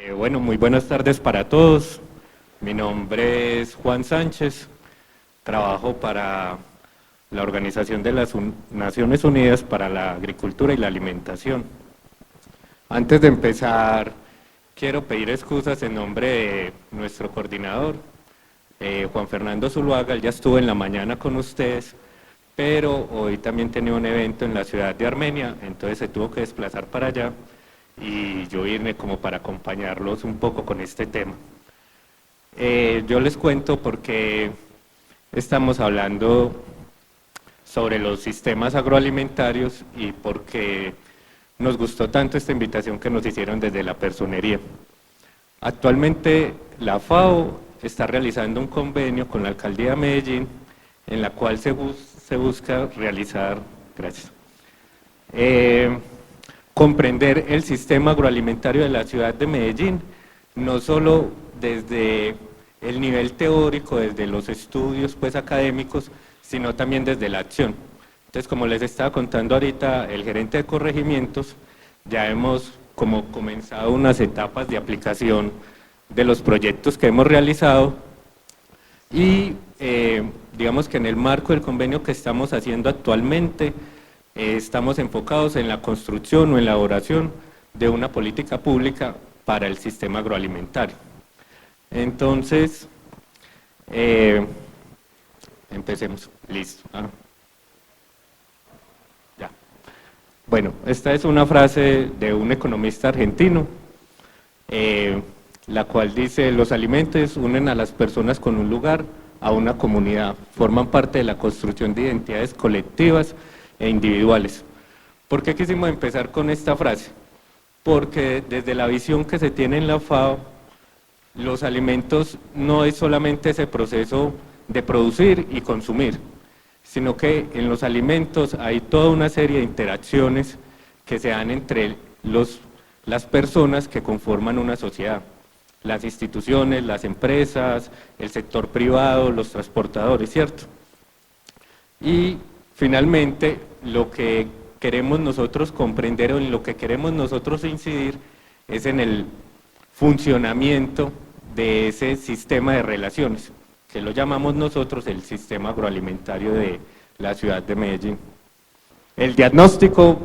Bueno, muy buenas tardes para todos. Mi nombre es Juan Sánchez. Trabajo para la Organización de las Naciones Unidas para la Agricultura y la Alimentación. Antes de empezar, quiero pedir excusas en nombre de nuestro coordinador, Juan Fernando Zuluaga. Él ya estuvo en la mañana con ustedes, pero hoy también tenía un evento en la ciudad de Armenia, entonces se tuvo que desplazar para allá y yo irme como para acompañarlos un poco con este tema. Yo les cuento porque estamos hablando sobre los sistemas agroalimentarios y porque nos gustó tanto esta invitación que nos hicieron desde la personería. Actualmente la FAO está realizando un convenio con la Alcaldía de Medellín en la cual se busca realizar, gracias, comprender el sistema agroalimentario de la ciudad de Medellín, no solo desde el nivel teórico, desde los estudios pues académicos, sino también desde la acción. Entonces, como les estaba contando ahorita el gerente de corregimientos, ya hemos como comenzado unas etapas de aplicación de los proyectos que hemos realizado y digamos que en el marco del convenio que estamos haciendo actualmente, estamos enfocados en la construcción o en la elaboración de una política pública para el sistema agroalimentario. Entonces, empecemos. Listo. Ya. Bueno, esta es una frase de un economista argentino, la cual dice: los alimentos unen a las personas con un lugar, a una comunidad, forman parte de la construcción de identidades colectivas e individuales. ¿Por qué quisimos empezar con esta frase? Porque desde la visión que se tiene en la FAO, los alimentos no es solamente ese proceso de producir y consumir, sino que en los alimentos hay toda una serie de interacciones que se dan entre las personas que conforman una sociedad, las instituciones, las empresas, el sector privado, los transportadores, ¿cierto? Y finalmente, lo que queremos nosotros comprender o en lo que queremos nosotros incidir es en el funcionamiento de ese sistema de relaciones, que lo llamamos nosotros el sistema agroalimentario de la ciudad de Medellín. El diagnóstico,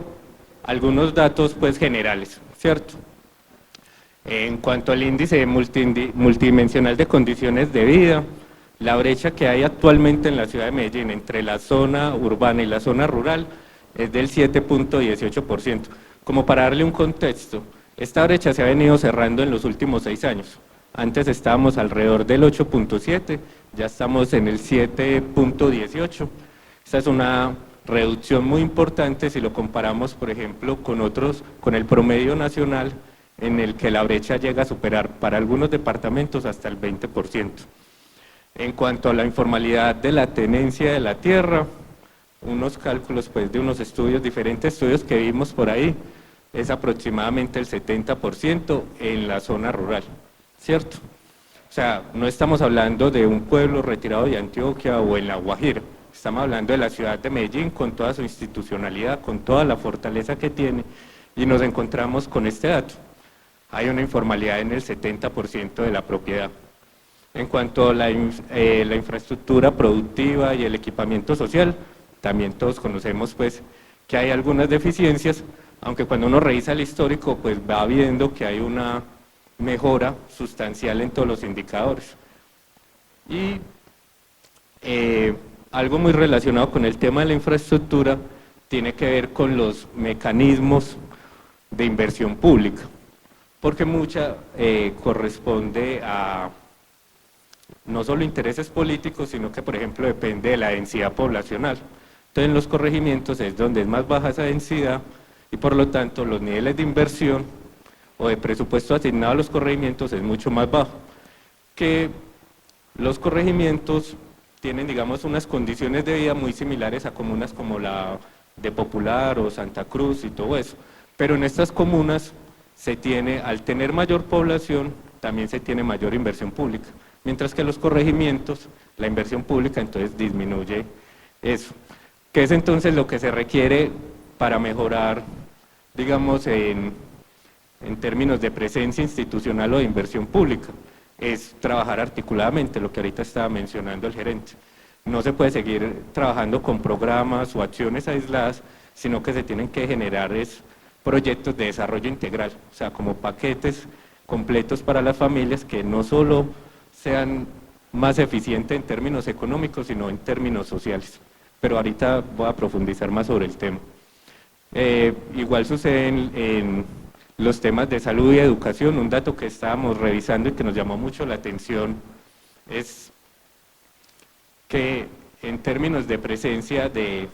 algunos datos pues generales, ¿cierto? En cuanto al índice multidimensional de condiciones de vida, la brecha que hay actualmente en la ciudad de Medellín entre la zona urbana y la zona rural es del 7.18%. Como para darle un contexto, esta brecha se ha venido cerrando en los últimos 6 años. Antes estábamos alrededor del 8.7, ya estamos en el 7.18. Esta es una reducción muy importante si lo comparamos, por ejemplo, con el promedio nacional, en el que la brecha llega a superar para algunos departamentos hasta el 20%. En cuanto a la informalidad de la tenencia de la tierra, unos cálculos pues de unos estudios, diferentes estudios que vimos por ahí, es aproximadamente el 70% en la zona rural, ¿cierto? O sea, no estamos hablando de un pueblo retirado de Antioquia o en La Guajira, estamos hablando de la ciudad de Medellín con toda su institucionalidad, con toda la fortaleza que tiene, y nos encontramos con este dato. Hay una informalidad en el 70% de la propiedad. En cuanto a la infraestructura productiva y el equipamiento social, también todos conocemos pues que hay algunas deficiencias, aunque cuando uno revisa el histórico pues va viendo que hay una mejora sustancial en todos los indicadores. Y algo muy relacionado con el tema de la infraestructura tiene que ver con los mecanismos de inversión pública, porque mucha corresponde a no solo intereses políticos, sino que, por ejemplo, depende de la densidad poblacional. Entonces, en los corregimientos es donde es más baja esa densidad y, por lo tanto, los niveles de inversión o de presupuesto asignado a los corregimientos es mucho más bajo. Que los corregimientos tienen, digamos, unas condiciones de vida muy similares a comunas como la de Popular o Santa Cruz y todo eso. Pero en estas comunas se tiene, al tener mayor población, también se tiene mayor inversión pública. Mientras que los corregimientos, la inversión pública entonces disminuye eso. ¿Qué es entonces lo que se requiere para mejorar, digamos, en en términos de presencia institucional o de inversión pública, es trabajar articuladamente, lo que ahorita estaba mencionando el gerente. No se puede seguir trabajando con programas o acciones aisladas, sino que se tienen que generar proyectos de desarrollo integral, o sea, como paquetes completos para las familias que no solo sean más eficientes en términos económicos, sino en términos sociales. Pero ahorita voy a profundizar más sobre el tema. Igual sucede en los temas de salud y educación. Un dato que estábamos revisando y que nos llamó mucho la atención es que en términos de presencia de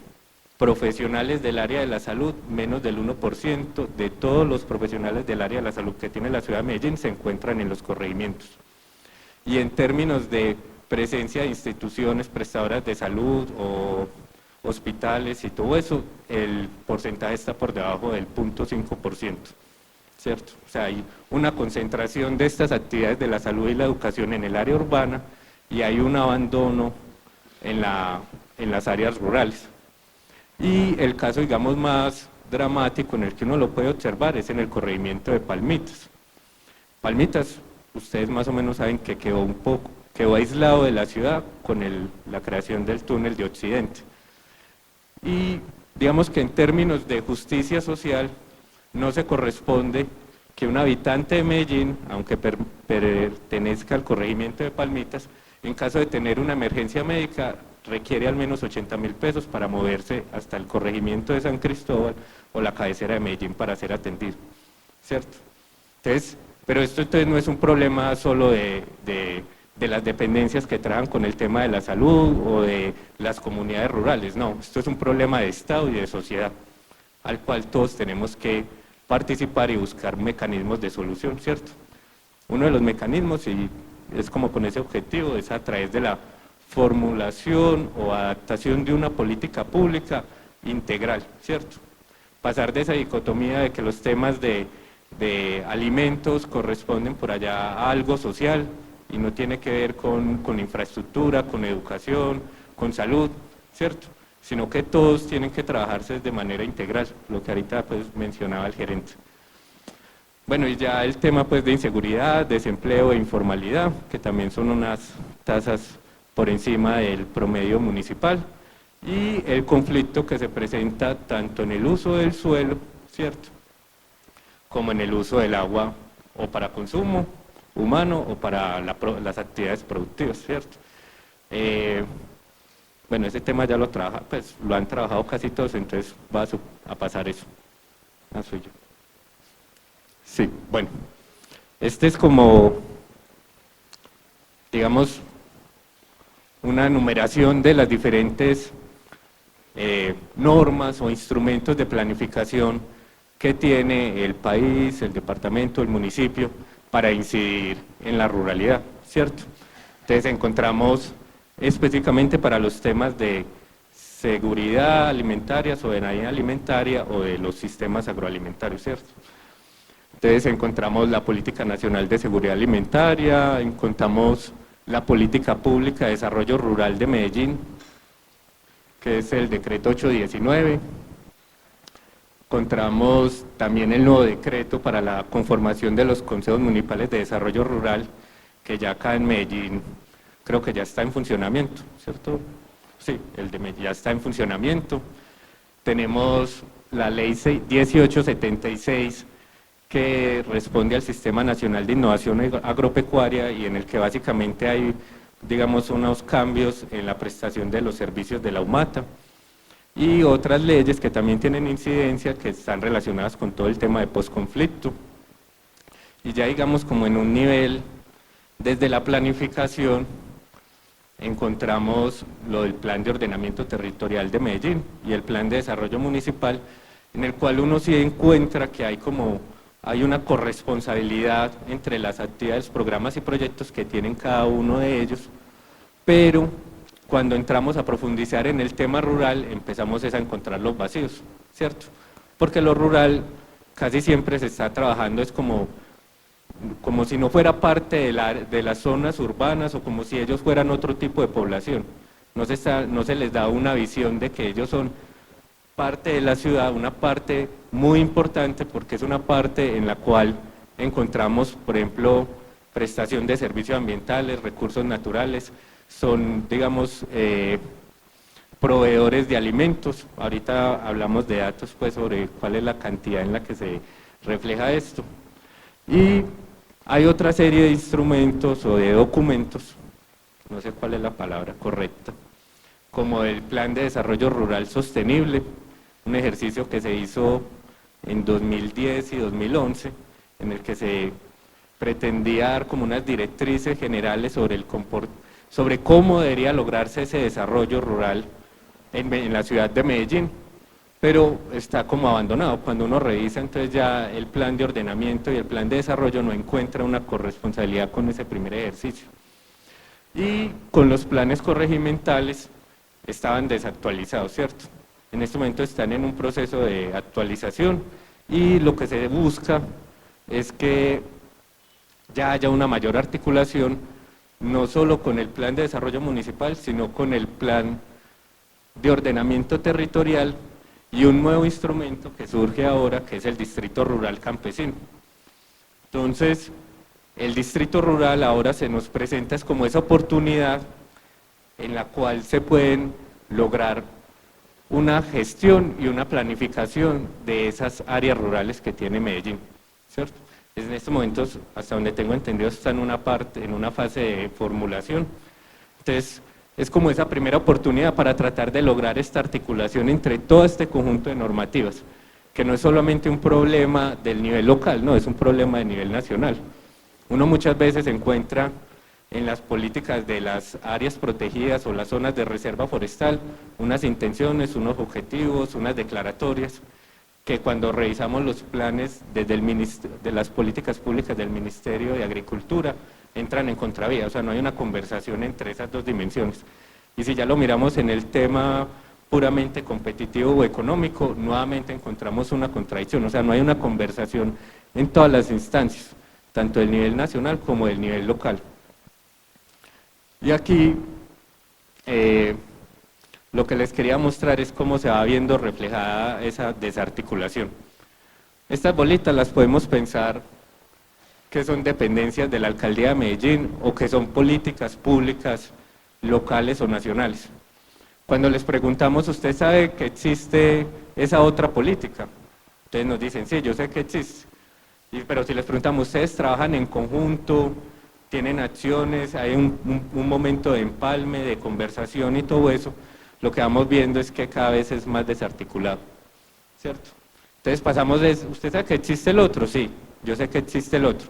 profesionales del área de la salud, menos del 1% de todos los profesionales del área de la salud que tiene la ciudad de Medellín se encuentran en los corregimientos. Y en términos de presencia de instituciones prestadoras de salud o hospitales y todo eso, el porcentaje está por debajo del 0.5%, ¿cierto? O sea, hay una concentración de estas actividades de la salud y la educación en el área urbana y hay un abandono en las áreas rurales. Y el caso, digamos, más dramático en el que uno lo puede observar es en el corregimiento de Palmitas. Palmitas, ustedes más o menos saben que quedó aislado de la ciudad con la creación del túnel de Occidente. Y digamos que en términos de justicia social no se corresponde que un habitante de Medellín, aunque pertenezca al corregimiento de Palmitas, en caso de tener una emergencia médica, requiere al menos 80.000 pesos para moverse hasta el corregimiento de San Cristóbal o la cabecera de Medellín para ser atendido, ¿cierto? Entonces, pero esto entonces no es un problema solo de las dependencias que trabajan con el tema de la salud o de las comunidades rurales, no, esto es un problema de Estado y de sociedad, al cual todos tenemos que participar y buscar mecanismos de solución, ¿cierto? Uno de los mecanismos, y es como con ese objetivo, es a través de la formulación o adaptación de una política pública integral, ¿cierto? Pasar de esa dicotomía de que los temas de alimentos corresponden por allá a algo social y no tiene que ver con infraestructura, con educación, con salud, ¿cierto? Sino que todos tienen que trabajarse de manera integral, lo que ahorita pues mencionaba el gerente. Bueno, y ya el tema pues de inseguridad, desempleo e informalidad, que también son unas tasas por encima del promedio municipal, y el conflicto que se presenta tanto en el uso del suelo, ¿cierto?, como en el uso del agua o para consumo humano o para las actividades productivas, ¿cierto? Bueno, ese tema ya lo han trabajado casi todos, entonces va a pasar eso. Soy yo. Sí, bueno, este es como, digamos, una enumeración de las diferentes normas o instrumentos de planificación que tiene el país, el departamento, el municipio, para incidir en la ruralidad, ¿cierto? Entonces encontramos específicamente para los temas de seguridad alimentaria, soberanía alimentaria o de los sistemas agroalimentarios, ¿cierto? Entonces encontramos la Política Nacional de Seguridad Alimentaria, encontramos la Política Pública de Desarrollo Rural de Medellín, que es el decreto 819, encontramos también el nuevo decreto para la conformación de los consejos municipales de desarrollo rural, que ya acá en Medellín creo que ya está en funcionamiento, ¿cierto? Sí, el de Medellín ya está en funcionamiento. Tenemos la ley 1876, que responde al Sistema Nacional de Innovación Agropecuaria y en el que básicamente hay, digamos, unos cambios en la prestación de los servicios de la UMATA. Y otras leyes que también tienen incidencia, que están relacionadas con todo el tema de posconflicto. Y ya digamos como en un nivel, desde la planificación, encontramos lo del Plan de Ordenamiento Territorial de Medellín y el Plan de Desarrollo Municipal, en el cual uno sí encuentra que hay una corresponsabilidad entre las actividades, programas y proyectos que tienen cada uno de ellos, pero cuando entramos a profundizar en el tema rural, empezamos a encontrar los vacíos, ¿cierto? Porque lo rural casi siempre se está trabajando, es como si no fuera parte de las zonas urbanas o como si ellos fueran otro tipo de población. No se les da una visión de que ellos son parte de la ciudad, una parte muy importante porque es una parte en la cual encontramos, por ejemplo, prestación de servicios ambientales, recursos naturales, son, digamos, proveedores de alimentos. Ahorita hablamos de datos pues, sobre cuál es la cantidad en la que se refleja esto. Y hay otra serie de instrumentos o de documentos, no sé cuál es la palabra correcta, como el Plan de Desarrollo Rural Sostenible, un ejercicio que se hizo en 2010 y 2011, en el que se pretendía dar como unas directrices generales sobre cómo debería lograrse ese desarrollo rural en la ciudad de Medellín, pero está como abandonado. Cuando uno revisa, entonces ya el plan de ordenamiento y el plan de desarrollo no encuentra una corresponsabilidad con ese primer ejercicio. Y con los planes corregimentales estaban desactualizados, ¿cierto? En este momento están en un proceso de actualización y lo que se busca es que ya haya una mayor articulación, no solo con el plan de desarrollo municipal, sino con el plan de ordenamiento territorial y un nuevo instrumento que surge ahora, que es el Distrito Rural Campesino. Entonces, el Distrito Rural ahora se nos presenta como esa oportunidad en la cual se pueden lograr una gestión y una planificación de esas áreas rurales que tiene Medellín, ¿cierto? En estos momentos, hasta donde tengo entendido, está en una fase de formulación. Entonces, es como esa primera oportunidad para tratar de lograr esta articulación entre todo este conjunto de normativas, que no es solamente un problema del nivel local, no, es un problema de nivel nacional. Uno muchas veces encuentra en las políticas de las áreas protegidas o las zonas de reserva forestal unas intenciones, unos objetivos, unas declaratorias, que cuando revisamos los planes de las políticas públicas del Ministerio de Agricultura, entran en contravía, o sea, no hay una conversación entre esas dos dimensiones. Y si ya lo miramos en el tema puramente competitivo o económico, nuevamente encontramos una contradicción, o sea, no hay una conversación en todas las instancias, tanto del nivel nacional como del nivel local. Y aquí lo que les quería mostrar es cómo se va viendo reflejada esa desarticulación. Estas bolitas las podemos pensar que son dependencias de la Alcaldía de Medellín o que son políticas públicas locales o nacionales. Cuando les preguntamos, ¿usted sabe que existe esa otra política? Ustedes nos dicen, sí, yo sé que existe. Pero si les preguntamos, ¿ustedes trabajan en conjunto? ¿Tienen acciones? ¿Hay un momento de empalme, de conversación y todo eso? Lo que vamos viendo es que cada vez es más desarticulado, ¿cierto? Entonces pasamos de, ¿usted sabe que existe el otro? Sí, yo sé que existe el otro,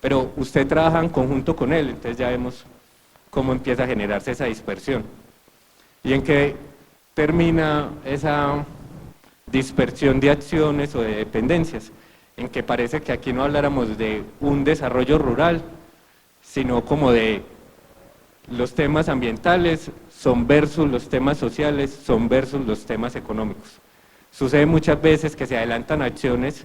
pero usted trabaja en conjunto con él, entonces ya vemos cómo empieza a generarse esa dispersión. ¿Y en qué termina esa dispersión de acciones o de dependencias? En que parece que aquí no habláramos de un desarrollo rural, sino como de los temas ambientales son versus los temas sociales, son versus los temas económicos. Sucede muchas veces que se adelantan acciones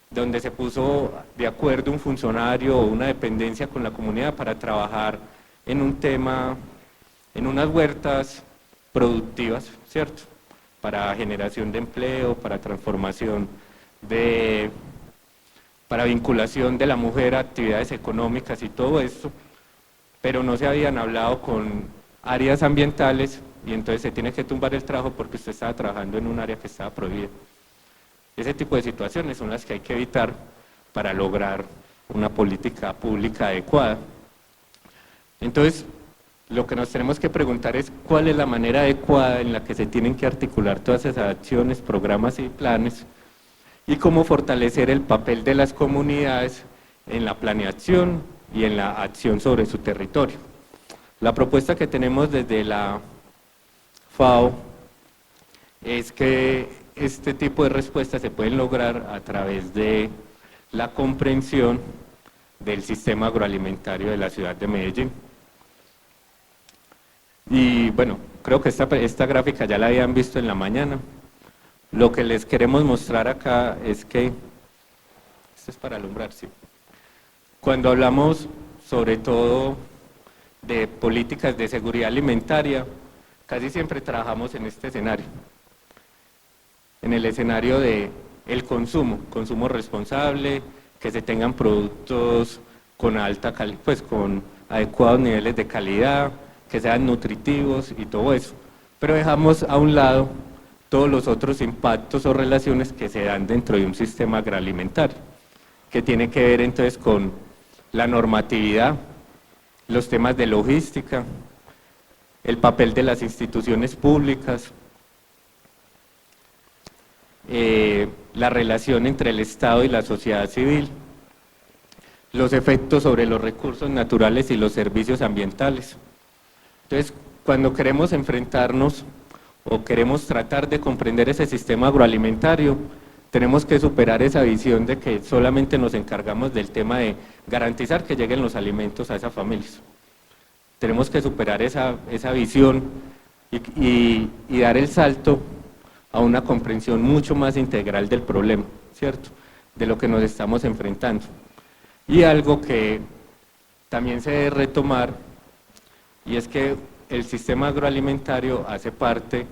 donde se puso de acuerdo un funcionario o una dependencia con la comunidad para trabajar en un tema, en unas huertas productivas, ¿cierto? Para generación de empleo, para transformación para vinculación de la mujer a actividades económicas y todo esto, pero no se habían hablado con áreas ambientales y entonces se tiene que tumbar el trabajo porque usted estaba trabajando en un área que estaba prohibida. Ese tipo de situaciones son las que hay que evitar para lograr una política pública adecuada. Entonces, lo que nos tenemos que preguntar es cuál es la manera adecuada en la que se tienen que articular todas esas acciones, programas y planes y cómo fortalecer el papel de las comunidades en la planeación y en la acción sobre su territorio. La propuesta que tenemos desde la FAO es que este tipo de respuestas se pueden lograr a través de la comprensión del sistema agroalimentario de la ciudad de Medellín. Y bueno, creo que esta gráfica ya la habían visto en la mañana. Lo que les queremos mostrar acá es que, esto es para alumbrar, sí. Cuando hablamos sobre todo de políticas de seguridad alimentaria, casi siempre trabajamos en este escenario, en el escenario de el consumo responsable, que se tengan productos con alta calidad, pues con adecuados niveles de calidad, que sean nutritivos y todo eso. Pero dejamos a un lado todos los otros impactos o relaciones que se dan dentro de un sistema agroalimentario, que tiene que ver entonces con la normatividad, los temas de logística, el papel de las instituciones públicas, la relación entre el Estado y la sociedad civil, los efectos sobre los recursos naturales y los servicios ambientales. Entonces, cuando queremos enfrentarnos o queremos tratar de comprender ese sistema agroalimentario, tenemos que superar esa visión de que solamente nos encargamos del tema de garantizar que lleguen los alimentos a esas familias. Tenemos que superar esa visión y dar el salto a una comprensión mucho más integral del problema, ¿cierto? De lo que nos estamos enfrentando. Y algo que también se debe retomar, y es que el sistema agroalimentario hace parte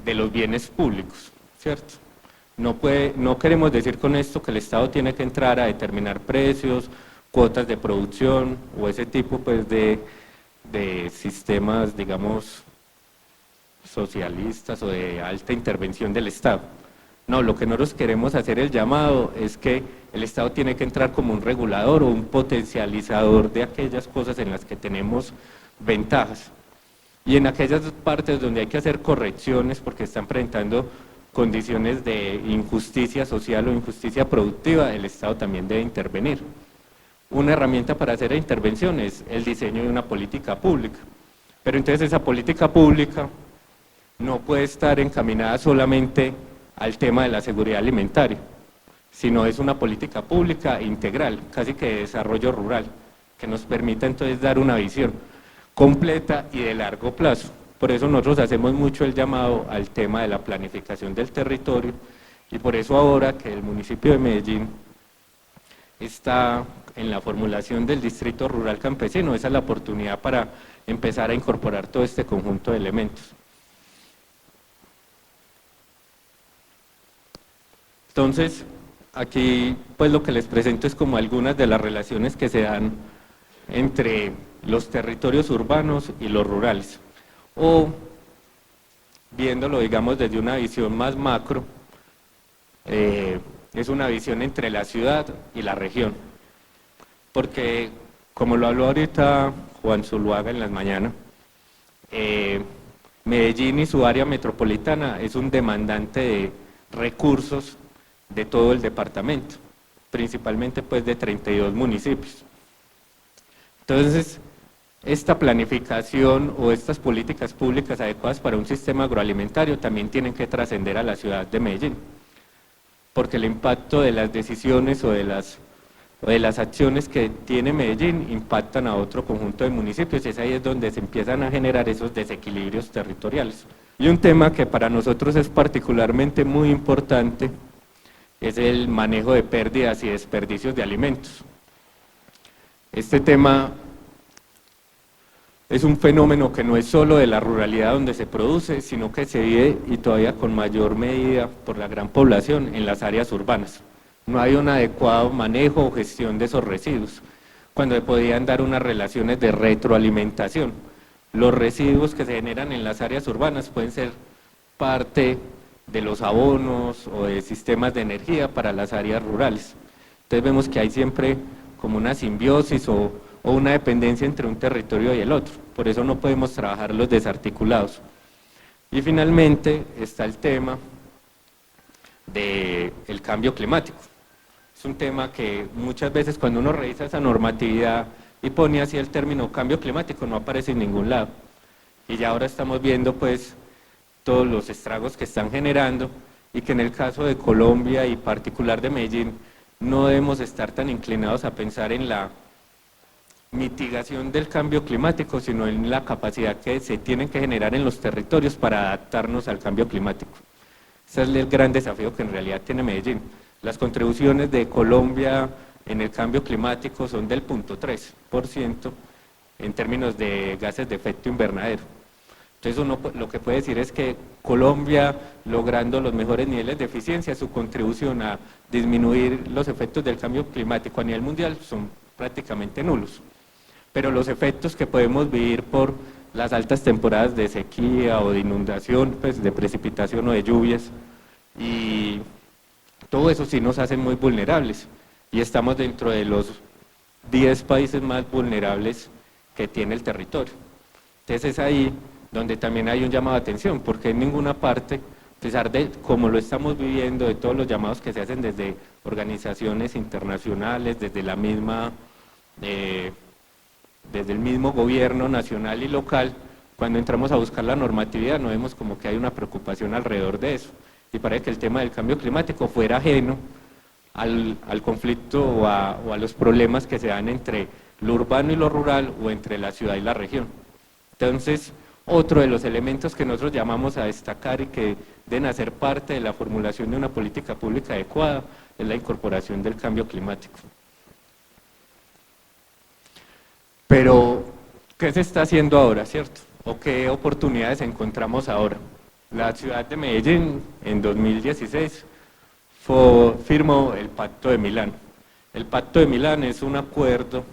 de los bienes públicos, ¿cierto? No queremos decir con esto que el Estado tiene que entrar a determinar precios, cuotas de producción o ese tipo pues, de sistemas, digamos, socialistas o de alta intervención del Estado. No, lo que nosotros queremos hacer el llamado es que el Estado tiene que entrar como un regulador o un potencializador de aquellas cosas en las que tenemos ventajas. Y en aquellas partes donde hay que hacer correcciones porque están presentando condiciones de injusticia social o injusticia productiva, el Estado también debe intervenir. Una herramienta para hacer intervención es el diseño de una política pública. Pero entonces esa política pública no puede estar encaminada solamente al tema de la seguridad alimentaria, sino es una política pública integral, casi que de desarrollo rural, que nos permita entonces dar una visión completa y de largo plazo. Por eso nosotros hacemos mucho el llamado al tema de la planificación del territorio y por eso ahora que el municipio de Medellín está en la formulación del distrito rural campesino, esa es la oportunidad para empezar a incorporar todo este conjunto de elementos. Entonces, aquí pues lo que les presento es como algunas de las relaciones que se dan entre los territorios urbanos y los rurales, o viéndolo digamos desde una visión más macro, es una visión entre la ciudad y la región, porque como lo habló ahorita Juan Zuluaga en las mañanas, Medellín y su área metropolitana es un demandante de recursos de todo el departamento, principalmente pues de 32 municipios. Entonces, esta planificación o estas políticas públicas adecuadas para un sistema agroalimentario también tienen que trascender a la ciudad de Medellín, porque el impacto de las decisiones o de las acciones que tiene Medellín impactan a otro conjunto de municipios y es ahí es donde se empiezan a generar esos desequilibrios territoriales. Y un tema que para nosotros es particularmente muy importante es el manejo de pérdidas y desperdicios de alimentos. Este tema es un fenómeno que no es solo de la ruralidad donde se produce, sino que se vive y todavía con mayor medida por la gran población en las áreas urbanas. No hay un adecuado manejo o gestión de esos residuos, cuando se podían dar unas relaciones de retroalimentación. Los residuos que se generan en las áreas urbanas pueden ser parte de los abonos o de sistemas de energía para las áreas rurales. Entonces vemos que hay siempre como una simbiosis o una dependencia entre un territorio y el otro. Por eso no podemos trabajar los desarticulados. Y finalmente está el tema del cambio climático. Es un tema que muchas veces cuando uno revisa esa normatividad y pone así el término cambio climático no aparece en ningún lado. Y ya ahora estamos viendo pues todos los estragos que están generando y que en el caso de Colombia y particular de Medellín no debemos estar tan inclinados a pensar en la mitigación del cambio climático, sino en la capacidad que se tienen que generar en los territorios para adaptarnos al cambio climático. Ese es el gran desafío que en realidad tiene Medellín. Las contribuciones de Colombia en el cambio climático son del 0,3% en términos de gases de efecto invernadero. Entonces uno lo que puede decir es que Colombia, logrando los mejores niveles de eficiencia, su contribución a disminuir los efectos del cambio climático a nivel mundial son prácticamente nulos. Pero los efectos que podemos vivir por las altas temporadas de sequía o de inundación, pues de precipitación o de lluvias, y todo eso sí nos hace muy vulnerables. Y estamos dentro de los 10 países más vulnerables que tiene el territorio. Entonces es ahí donde también hay un llamado de atención, porque en ninguna parte, a pesar de cómo lo estamos viviendo, de todos los llamados que se hacen desde organizaciones internacionales, desde la misma, desde el mismo gobierno nacional y local, cuando entramos a buscar la normatividad no vemos como que hay una preocupación alrededor de eso. Y parece que el tema del cambio climático fuera ajeno al conflicto o a los problemas que se dan entre lo urbano y lo rural o entre la ciudad y la región. Entonces, otro de los elementos que nosotros llamamos a destacar y que deben hacer parte de la formulación de una política pública adecuada es la incorporación del cambio climático. Pero, ¿qué se está haciendo ahora, cierto? ¿O qué oportunidades encontramos ahora? La ciudad de Medellín, en 2016, firmó el Pacto de Milán. El Pacto de Milán es un acuerdo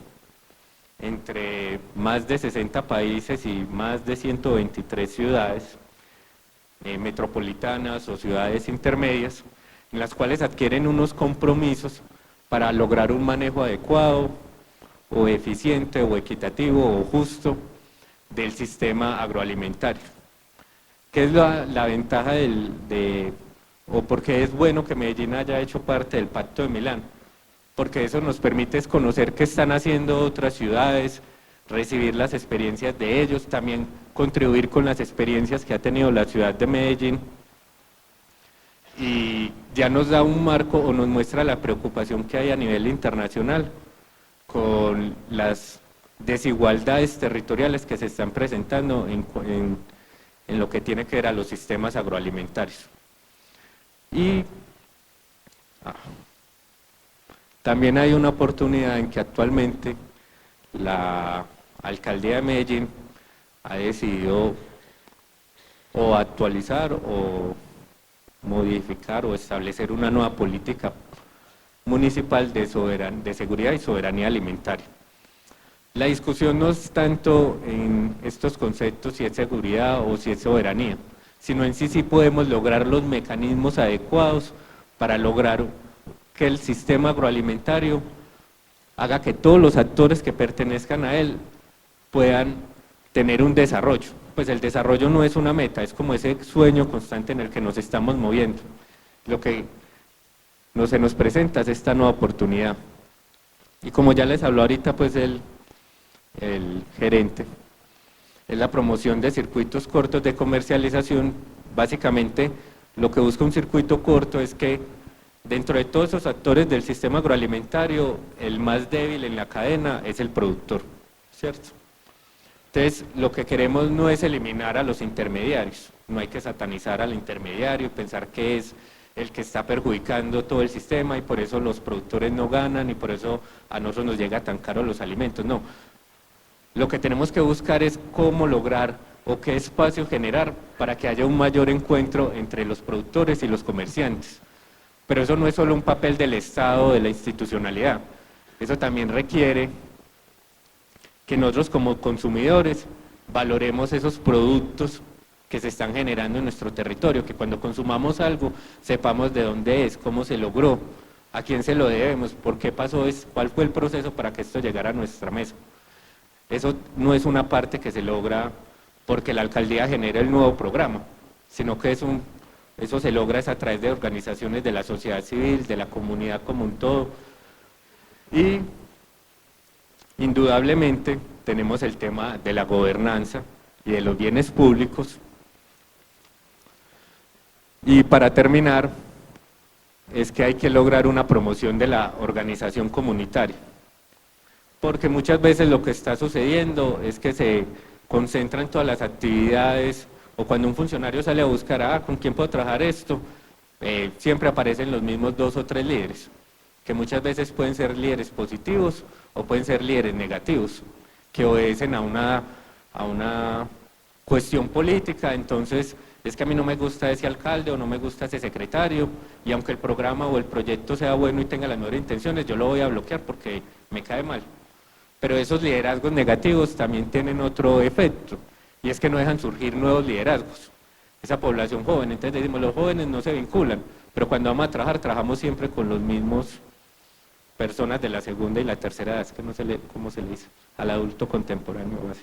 entre más de 60 países y más de 123 ciudades metropolitanas o ciudades intermedias, en las cuales adquieren unos compromisos para lograr un manejo adecuado o eficiente o equitativo o justo del sistema agroalimentario. ¿Qué es la ventaja o por qué es bueno que Medellín haya hecho parte del Pacto de Milán? Porque eso nos permite conocer qué están haciendo otras ciudades, recibir las experiencias de ellos, también contribuir con las experiencias que ha tenido la ciudad de Medellín, y ya nos da un marco o nos muestra la preocupación que hay a nivel internacional con las desigualdades territoriales que se están presentando en lo que tiene que ver a los sistemas agroalimentarios. Y también hay una oportunidad en que actualmente la alcaldía de Medellín ha decidido o actualizar o modificar o establecer una nueva política municipal de seguridad y soberanía alimentaria. La discusión no es tanto en estos conceptos si es seguridad o si es soberanía, sino en sí podemos lograr los mecanismos adecuados para lograr que el sistema agroalimentario haga que todos los actores que pertenezcan a él puedan tener un desarrollo. Pues el desarrollo no es una meta, es como ese sueño constante en el que nos estamos moviendo. Lo que se nos presenta es esta nueva oportunidad. Y como ya les habló ahorita pues el gerente, es la promoción de circuitos cortos de comercialización. Básicamente lo que busca un circuito corto es que dentro de todos esos actores del sistema agroalimentario, el más débil en la cadena es el productor, ¿cierto? Entonces, lo que queremos no es eliminar a los intermediarios, no hay que satanizar al intermediario, pensar que es el que está perjudicando todo el sistema y por eso los productores no ganan y por eso a nosotros nos llega tan caro los alimentos, no. Lo que tenemos que buscar es cómo lograr o qué espacio generar para que haya un mayor encuentro entre los productores y los comerciantes. Pero eso no es solo un papel del Estado, de la institucionalidad, eso también requiere que nosotros como consumidores valoremos esos productos que se están generando en nuestro territorio, que cuando consumamos algo sepamos de dónde es, cómo se logró, a quién se lo debemos, por qué pasó, cuál fue el proceso para que esto llegara a nuestra mesa. Eso no es una parte que se logra porque la alcaldía genera el nuevo programa, sino que eso se logra a través de organizaciones de la sociedad civil, de la comunidad como un todo. Y indudablemente tenemos el tema de la gobernanza y de los bienes públicos. Y para terminar, es que hay que lograr una promoción de la organización comunitaria. Porque muchas veces lo que está sucediendo es que se concentran todas las actividades, o cuando un funcionario sale a buscar, ¿con quién puedo trabajar esto? Siempre aparecen los mismos 2 o 3 líderes, que muchas veces pueden ser líderes positivos o pueden ser líderes negativos, que obedecen a una cuestión política, entonces es que a mí no me gusta ese alcalde o no me gusta ese secretario, y aunque el programa o el proyecto sea bueno y tenga las mejores intenciones, yo lo voy a bloquear porque me cae mal. Pero esos liderazgos negativos también tienen otro efecto, y es que no dejan surgir nuevos liderazgos. Esa población joven, entonces decimos, los jóvenes no se vinculan, pero cuando vamos a trabajar, trabajamos siempre con los mismos personas de la segunda y la tercera edad, es que no sé cómo se le dice, al adulto contemporáneo o así.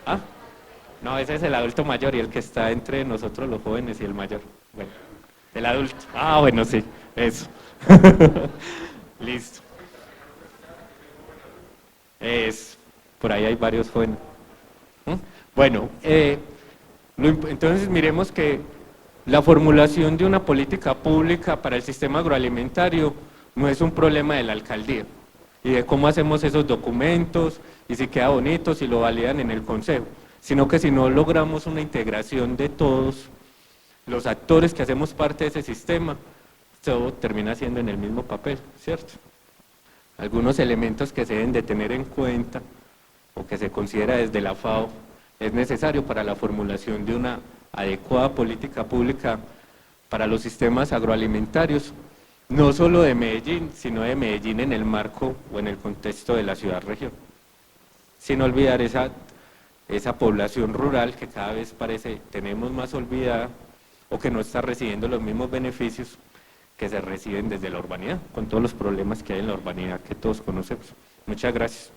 ¿Ah? No, ese es el adulto mayor y el que está entre nosotros los jóvenes y el mayor. Bueno, el adulto. Ah, bueno, sí, eso. Listo. Es, por ahí hay varios jóvenes. ¿Mm? Bueno, entonces miremos que la formulación de una política pública para el sistema agroalimentario no es un problema de la alcaldía y de cómo hacemos esos documentos y si queda bonito, si lo validan en el consejo, sino que si no logramos una integración de todos los actores que hacemos parte de ese sistema, todo termina siendo en el mismo papel, ¿cierto? Algunos elementos que se deben de tener en cuenta o que se considera desde la FAO es necesario para la formulación de una adecuada política pública para los sistemas agroalimentarios, no solo de Medellín, sino de Medellín en el marco o en el contexto de la ciudad-región. Sin olvidar esa población rural que cada vez parece tenemos más olvidada o que no está recibiendo los mismos beneficios que se reciben desde la urbanidad, con todos los problemas que hay en la urbanidad que todos conocemos. Muchas gracias.